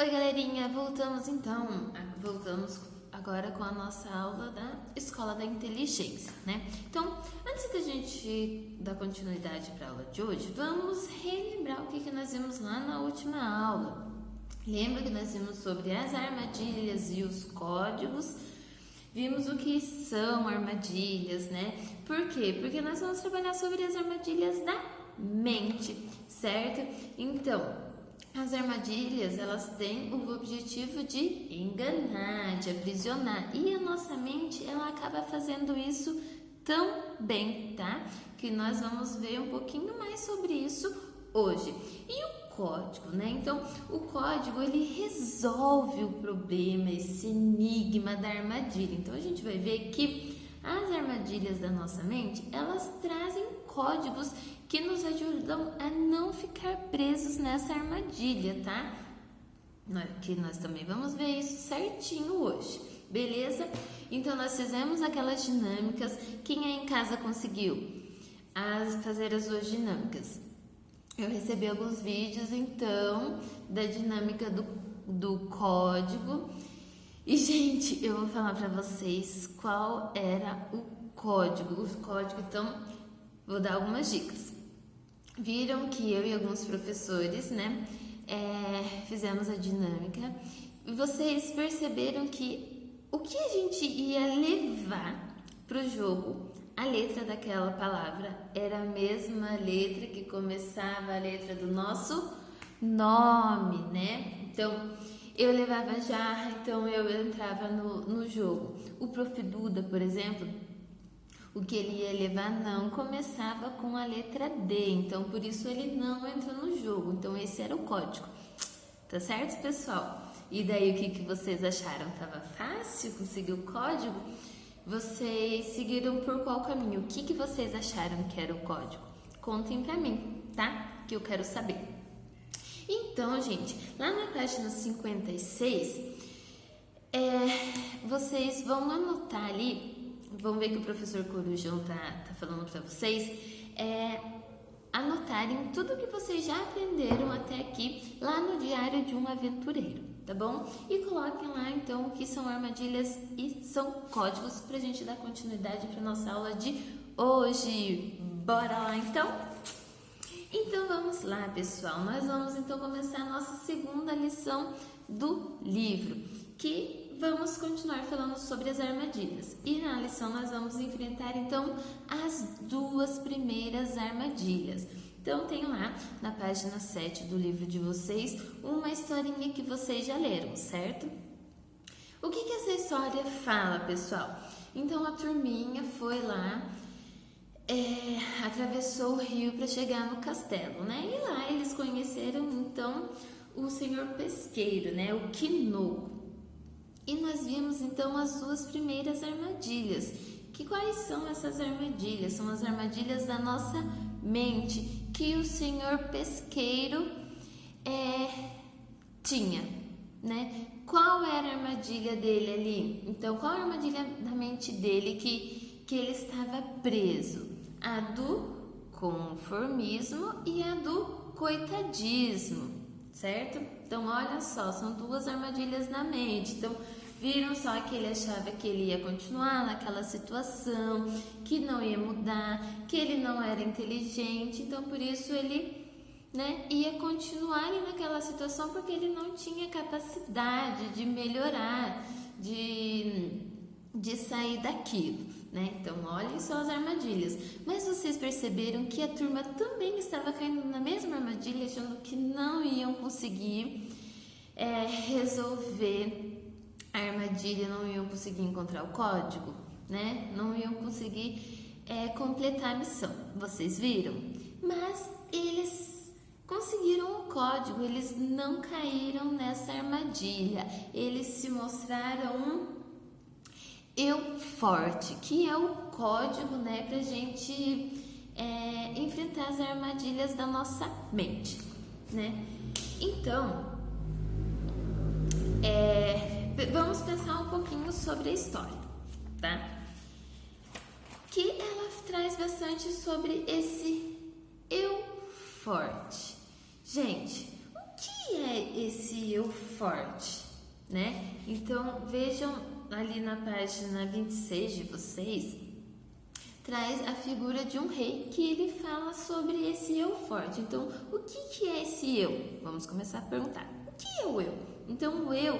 Oi, galerinha, voltamos agora com a nossa aula da Escola da Inteligência, né? Então, antes da gente dar continuidade para a aula de hoje, vamos relembrar o que nós vimos lá na última aula. Lembra que nós vimos sobre as armadilhas e os códigos? Vimos o que são armadilhas, né? Por quê? Porque nós vamos trabalhar sobre as armadilhas da mente, certo? Então, as armadilhas, elas têm o objetivo de enganar, de aprisionar, e a nossa mente, ela acaba fazendo isso tão bem, tá? Que nós vamos ver um pouquinho mais sobre isso hoje. E o código, né? Então, o código, ele resolve o problema, esse enigma da armadilha. Então, a gente vai ver que as armadilhas da nossa mente, elas trazem códigos que nos ajudam a não ficar presos nessa armadilha, tá? Que nós também vamos ver isso certinho hoje, beleza? Então, nós fizemos aquelas dinâmicas. Quem aí em casa conseguiu fazer as duas dinâmicas? Eu recebi alguns vídeos, então, da dinâmica do código. E, gente, eu vou falar pra vocês qual era o código. Então, vou dar algumas dicas. Viram que eu e alguns professores, né, fizemos a dinâmica. E vocês perceberam que o que a gente ia levar pro jogo, a letra daquela palavra era a mesma letra que começava a letra do nosso nome, né? Então, eu levava jarra, então eu entrava no jogo. O Prof. Duda, por exemplo, o que ele ia levar não começava com a letra D, então por isso ele não entrou no jogo. Então esse era o código, tá certo, pessoal? E daí o que vocês acharam? Tava fácil conseguir o código? Vocês seguiram por qual caminho? O que vocês acharam que era o código? Contem pra mim, tá? Que eu quero saber. Então, gente, lá na página 56, vocês vão anotar ali, vão ver que o professor Corujão tá falando pra vocês, anotarem tudo que vocês já aprenderam até aqui lá no Diário de um Aventureiro, tá bom? E coloquem lá, então, o que são armadilhas e são códigos pra gente dar continuidade pra nossa aula de hoje. Bora lá, então? Então, vamos lá, pessoal. Nós vamos, então, começar a nossa segunda lição do livro, que vamos continuar falando sobre as armadilhas. E na lição nós vamos enfrentar, então, as duas primeiras armadilhas. Então, tem lá, na página 7 do livro de vocês, uma historinha que vocês já leram, certo? O que essa história fala, pessoal? Então, a turminha foi lá, atravessou o rio para chegar no castelo, né? E lá eles conheceram, então, o senhor pesqueiro, né? O Quinoco. E nós vimos, então, as duas primeiras armadilhas. Quais são essas armadilhas? São as armadilhas da nossa mente, que o senhor pesqueiro tinha, né? Qual era a armadilha dele ali? Então, qual a armadilha da mente dele que ele estava preso? A do conformismo e a do coitadismo, certo? Então, olha só, são duas armadilhas na mente. Então, viram só que ele achava que ele ia continuar naquela situação, que não ia mudar, que ele não era inteligente. Então, por isso ele, né, ia continuar ali naquela situação, porque ele não tinha capacidade de melhorar, de sair daquilo, né? Então, olhem só as armadilhas. Mas vocês perceberam que a turma também estava caindo na mesma armadilha, achando que não iam conseguir resolver a armadilha, não iam conseguir encontrar o código, né? Não iam conseguir completar a missão. Vocês viram? Mas eles conseguiram o código, eles não caíram nessa armadilha. Eles se mostraram eu forte, que é o código, né, pra gente enfrentar as armadilhas da nossa mente, né? Então, vamos pensar um pouquinho sobre a história, tá? Que ela traz bastante sobre esse eu forte. Gente, o que é é esse eu forte, né? Então, vejam ali na página 26 de vocês, traz a figura de um rei que ele fala sobre esse eu forte. Então, o que é esse eu? Vamos começar a perguntar. O que é o eu? Então, o eu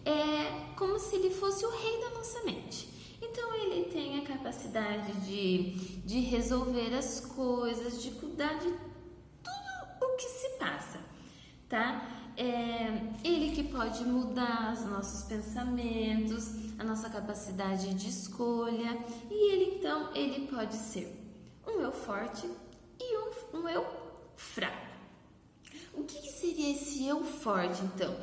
é como se ele fosse o rei da nossa mente. Então, ele tem a capacidade de resolver as coisas, de cuidar de tudo o que se passa, tá? Ele que pode mudar os nossos pensamentos, a nossa capacidade de escolha, e ele pode ser um eu forte e um eu fraco. O que seria esse eu forte, então?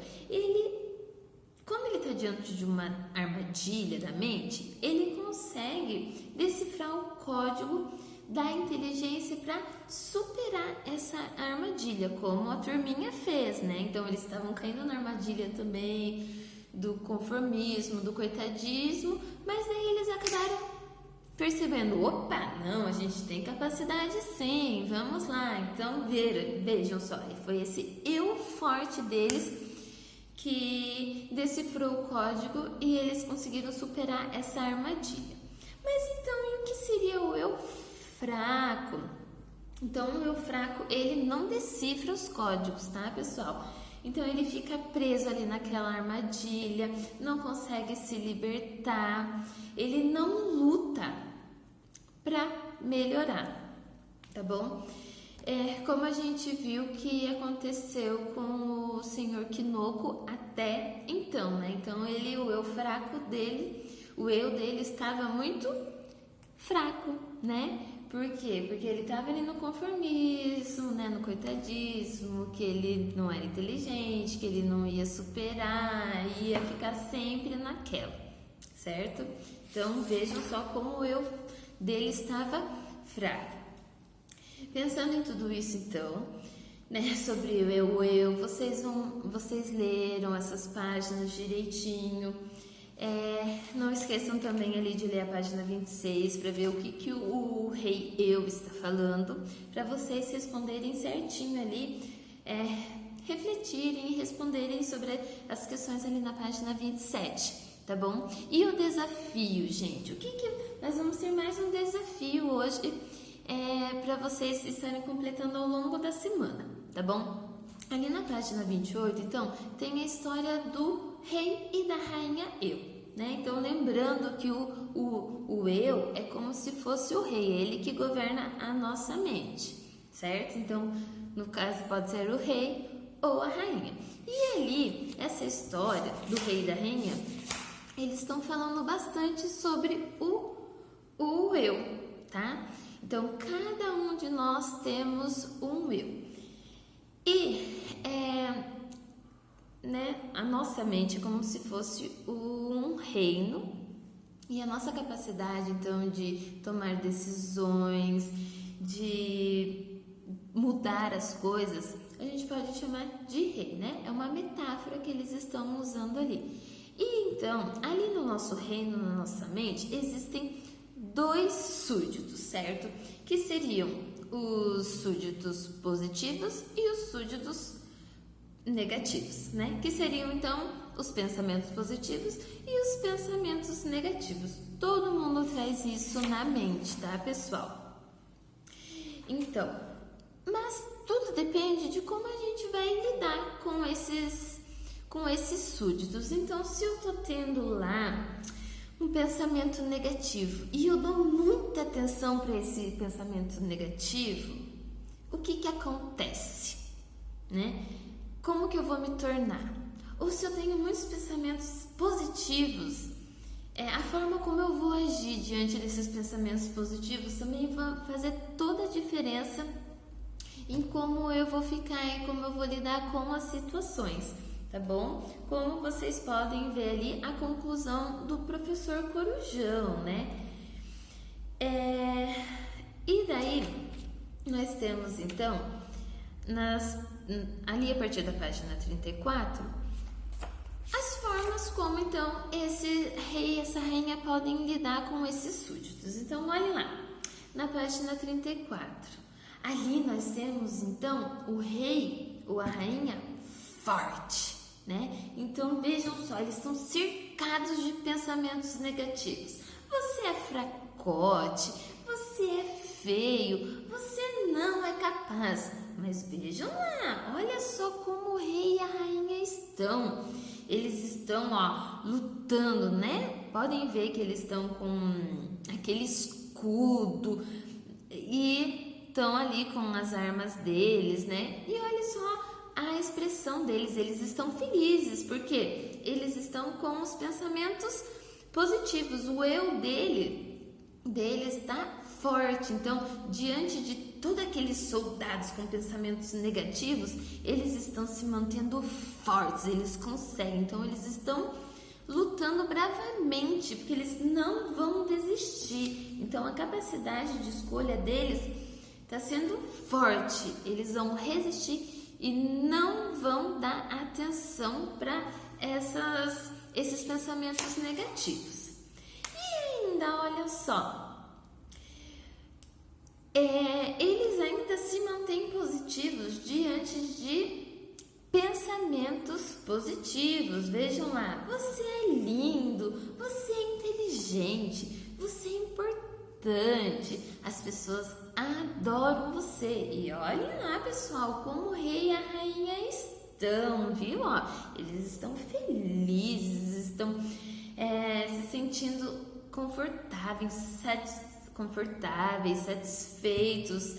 Quando ele está diante de uma armadilha da mente, ele consegue decifrar o código da inteligência para superar essa armadilha, como a turminha fez, né? Então, eles estavam caindo na armadilha também do conformismo, do coitadismo, mas daí eles acabaram percebendo, opa, não, a gente tem capacidade sim, vamos lá. Então, vejam só, foi esse eu forte deles que decifrou o código e eles conseguiram superar essa armadilha. Mas então, e o que seria o eu fraco? Então, o eu fraco, ele não decifra os códigos, tá, pessoal? Então, ele fica preso ali naquela armadilha, não consegue se libertar, ele não luta para melhorar, tá bom? Como a gente viu que aconteceu com o senhor Kinoko até então, né? Então, o eu fraco dele, o eu dele estava muito fraco, né? Por quê? Porque ele estava ali no conformismo, né? No coitadismo, que ele não era inteligente, que ele não ia superar, ia ficar sempre naquela, certo? Então, vejam só como o eu dele estava fraco. Pensando em tudo isso, então, né, sobre o eu, vocês leram essas páginas direitinho. Não esqueçam também ali de ler a página 26 para ver o que o rei eu está falando, para vocês responderem certinho ali, refletirem e responderem sobre as questões ali na página 27, tá bom? E o desafio, gente, nós vamos ter mais um desafio hoje, para vocês estarem completando ao longo da semana, tá bom? Ali na página 28, então, tem a história do rei e da rainha eu, né? Então, lembrando que o eu é como se fosse o rei, ele que governa a nossa mente, certo? Então, no caso, pode ser o rei ou a rainha. E ali, essa história do rei e da rainha, eles estão falando bastante sobre o eu, tá? Então, cada um de nós temos um eu. E, a nossa mente é como se fosse um reino, e a nossa capacidade, então, de tomar decisões, de mudar as coisas, a gente pode chamar de rei, né? É uma metáfora que eles estão usando ali. E, então, ali no nosso reino, na nossa mente, existem 2 súditos, certo? Que seriam os súditos positivos e os súditos negativos, né? Que seriam, então, os pensamentos positivos e os pensamentos negativos. Todo mundo traz isso na mente, tá, pessoal? Então, mas tudo depende de como a gente vai lidar com esses súditos. Então, se eu tô tendo lá um pensamento negativo e eu dou muita atenção para esse pensamento negativo, o que acontece, né? Como que eu vou me tornar? Ou se eu tenho muitos pensamentos positivos, a forma como eu vou agir diante desses pensamentos positivos também vai fazer toda a diferença em como eu vou ficar e como eu vou lidar com as situações, tá bom? Como vocês podem ver ali a conclusão do professor Corujão, né? E daí, nós temos então, ali a partir da página 34, as formas como então esse rei e essa rainha podem lidar com esses súditos. Então, olhem lá, na página 34, ali nós temos então o rei ou a rainha forte, né? Então vejam só, eles estão cercados de pensamentos negativos. Você é fracote, você é feio, você não é capaz. Mas vejam lá, olha só como o rei e a rainha estão. Eles estão, lutando, né? Podem ver que eles estão com aquele escudo e estão ali com as armas deles, né? E olha só a expressão deles, eles estão felizes, porque eles estão com os pensamentos positivos. O eu deles está forte. Então, diante de todos aqueles soldados com pensamentos negativos, eles estão se mantendo fortes, eles conseguem. Então, eles estão lutando bravamente, porque eles não vão desistir. Então, a capacidade de escolha deles está sendo forte. Eles vão resistir e não vão dar atenção para esses pensamentos negativos. E ainda, olha só, eles ainda se mantêm positivos diante de pensamentos positivos. Vejam lá, você é lindo, você é inteligente, você é importante, as pessoas adoram você. E olhem lá, pessoal, como o rei e a rainha estão, viu? Eles estão felizes, estão se sentindo confortáveis, satisfeitos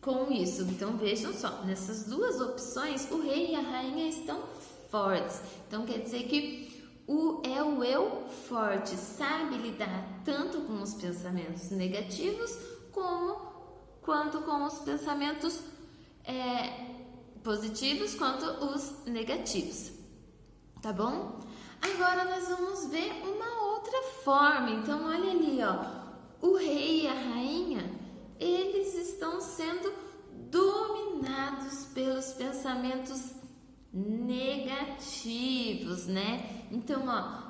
com isso. Então vejam só, nessas duas opções o rei e a rainha estão fortes. Então quer dizer que o eu forte sabe lidar tanto com os pensamentos negativos quanto com os pensamentos positivos quanto os negativos, tá bom? Agora nós vamos ver uma outra forma. Então olha ali, o rei e a rainha, eles estão sendo dominados pelos pensamentos negativos, né? Então,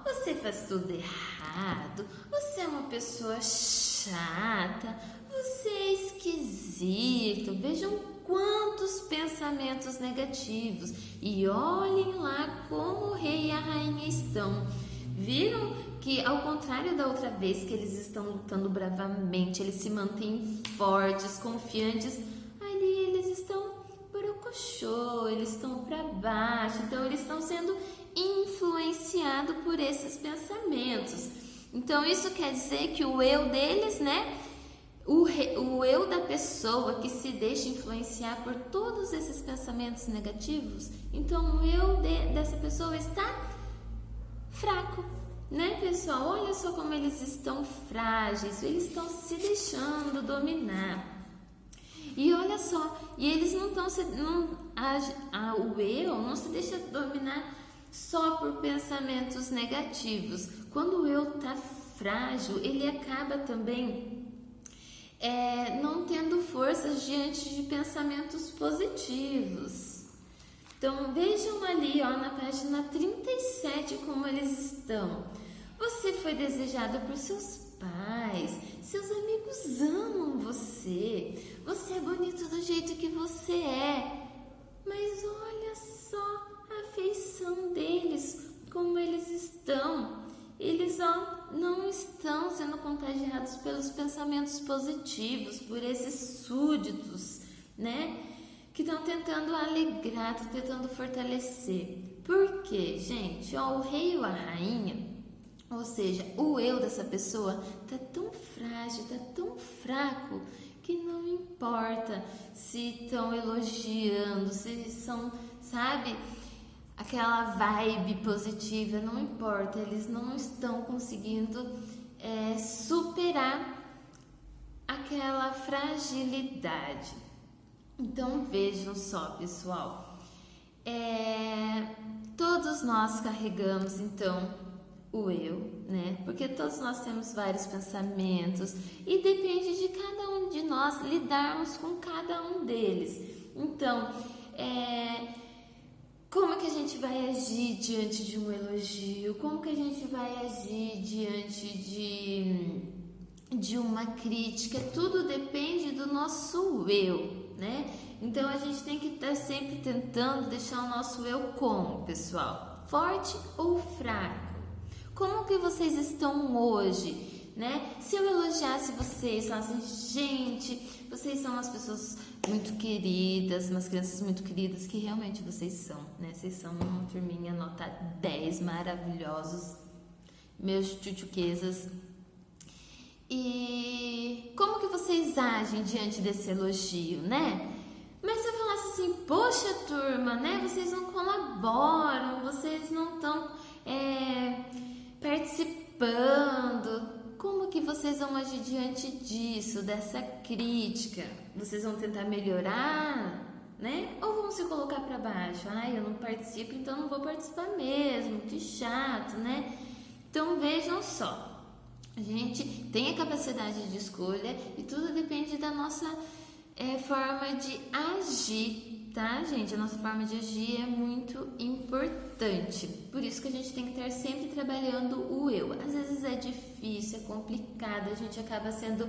você faz tudo errado, você é uma pessoa chata, você é esquisito. Vejam quantos pensamentos negativos. E olhem lá como o rei e a rainha estão. Viram que, ao contrário da outra vez, que eles estão lutando bravamente, eles se mantêm fortes, confiantes, ali eles estão borocochô, eles estão para baixo. Então eles estão sendo influenciados por esses pensamentos. Então isso quer dizer que o eu deles, né, o eu da pessoa que se deixa influenciar por todos esses pensamentos negativos, então o eu dessa pessoa está fraco, né, pessoal? Olha só como eles estão frágeis, eles estão se deixando dominar. E olha só, e eles o eu não se deixa dominar só por pensamentos negativos. Quando o eu está frágil, ele acaba também não tendo forças diante de pensamentos positivos. Então vejam ali, na página 37 como eles estão. Você foi desejado por seus pais, seus amigos amam você, você é bonito do jeito que você é. Mas olha só a feição deles, como eles estão. Eles não estão sendo contagiados pelos pensamentos positivos, por esses súditos, né? Que estão tentando alegrar, estão tentando fortalecer. Por quê, gente? O rei ou a rainha, ou seja, o eu dessa pessoa está tão frágil, está tão fraco, que não importa se estão elogiando, se são, sabe, aquela vibe positiva, não importa, eles não estão conseguindo superar aquela fragilidade. Então vejam só, pessoal, todos nós carregamos então o eu, né? Porque todos nós temos vários pensamentos e depende de cada um de nós lidarmos com cada um deles. Então, como que a gente vai agir diante de um elogio? Como que a gente vai agir diante de uma crítica? Tudo depende do nosso eu, né? Então a gente tem que estar sempre tentando deixar o nosso eu como, pessoal? Forte ou fraco? Como que vocês estão hoje, né? Se eu elogiasse vocês, falasse, gente, vocês são umas pessoas muito queridas, umas crianças muito queridas, que realmente vocês são, né? Vocês são uma turminha nota 10, maravilhosos, meus tchutchuquezas. E como que vocês agem diante desse elogio, né? Mas se eu falasse assim, poxa turma, né? Vocês não colaboram, vocês não estão participando. Como que vocês vão agir diante disso, dessa crítica? Vocês vão tentar melhorar, né? Ou vão se colocar para baixo? Ai, eu não participo, então não vou participar mesmo, que chato, né? Então vejam só. A gente tem a capacidade de escolha e tudo depende da nossa forma de agir, tá, gente? A nossa forma de agir é muito importante. Por isso que a gente tem que estar sempre trabalhando o eu. Às vezes é difícil, é complicado, a gente acaba sendo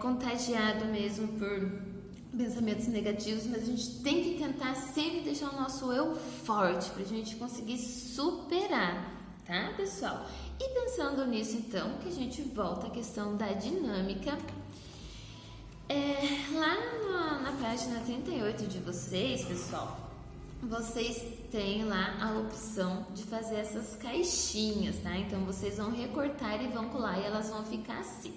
contagiado mesmo por pensamentos negativos, mas a gente tem que tentar sempre deixar o nosso eu forte pra gente conseguir superar, tá, pessoal? E pensando nisso, então, que a gente volta à questão da dinâmica. Lá na página 38 de vocês, pessoal, vocês têm lá a opção de fazer essas caixinhas, tá? Então, vocês vão recortar e vão colar e elas vão ficar assim.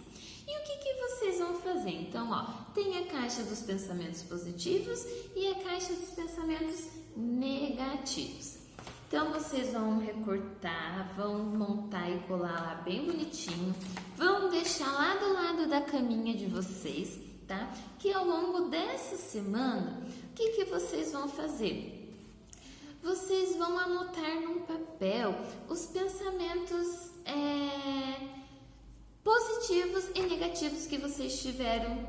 E o que vocês vão fazer? Então, ó, tem a caixa dos pensamentos positivos e a caixa dos pensamentos negativos. Então, vocês vão recortar, vão montar e colar lá bem bonitinho, vão deixar lá do lado da caminha de vocês, tá? Que ao longo dessa semana, o que vocês vão fazer? Vocês vão anotar num papel os pensamentos positivos e negativos que vocês tiveram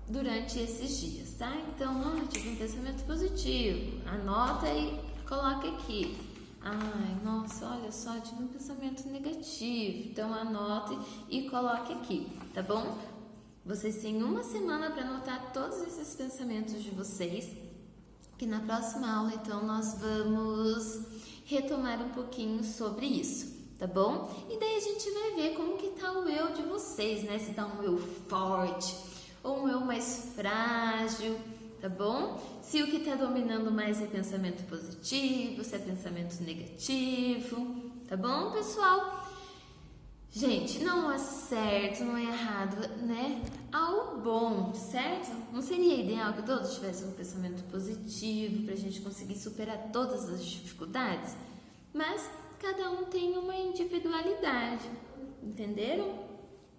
durante esses dias, tá? Então, tive um pensamento positivo, anota e coloca aqui. Ai, nossa, olha só, tive um pensamento negativo. Então, anote e coloque aqui, tá bom? Vocês têm uma semana para anotar todos esses pensamentos de vocês. Que na próxima aula, então, nós vamos retomar um pouquinho sobre isso, tá bom? E daí a gente vai ver como que tá o eu de vocês, né? Se tá um eu forte ou um eu mais frágil, tá bom? Se o que está dominando mais é pensamento positivo, se é pensamento negativo, tá bom, pessoal? Gente, não é certo, não é errado, né? Ao bom, certo? Não seria ideal que todos tivessem um pensamento positivo para a gente conseguir superar todas as dificuldades? Mas cada um tem uma individualidade, entenderam?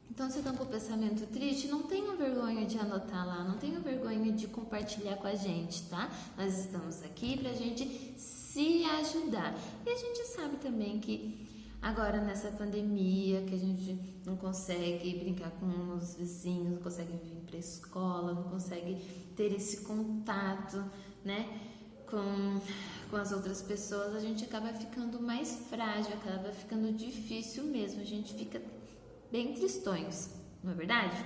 Então, se está com o pensamento triste, não tenha vergonha de anotar lá, não tenha vergonha de compartilhar com a gente, tá? Nós estamos aqui pra gente se ajudar. E a gente sabe também que agora nessa pandemia, que a gente não consegue brincar com os vizinhos, não consegue vir pra escola, não consegue ter esse contato, né, com as outras pessoas, a gente acaba ficando mais frágil, acaba ficando difícil mesmo, a gente fica bem tristonhos, não é verdade?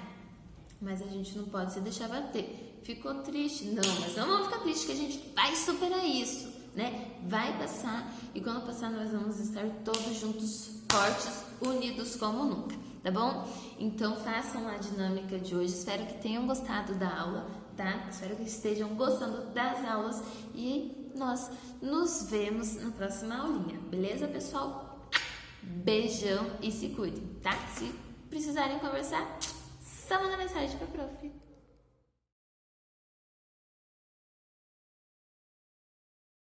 Mas a gente não pode se deixar bater. Ficou triste? Não, mas não vamos ficar tristes, que a gente vai superar isso, né? Vai passar, e quando passar nós vamos estar todos juntos, fortes, unidos como nunca, tá bom? Então façam a dinâmica de hoje, espero que tenham gostado da aula, tá? Espero que estejam gostando das aulas e nós nos vemos na próxima aulinha, beleza, pessoal? Beijão e se cuidem, tá? Se precisarem conversar, só manda mensagem pra prof.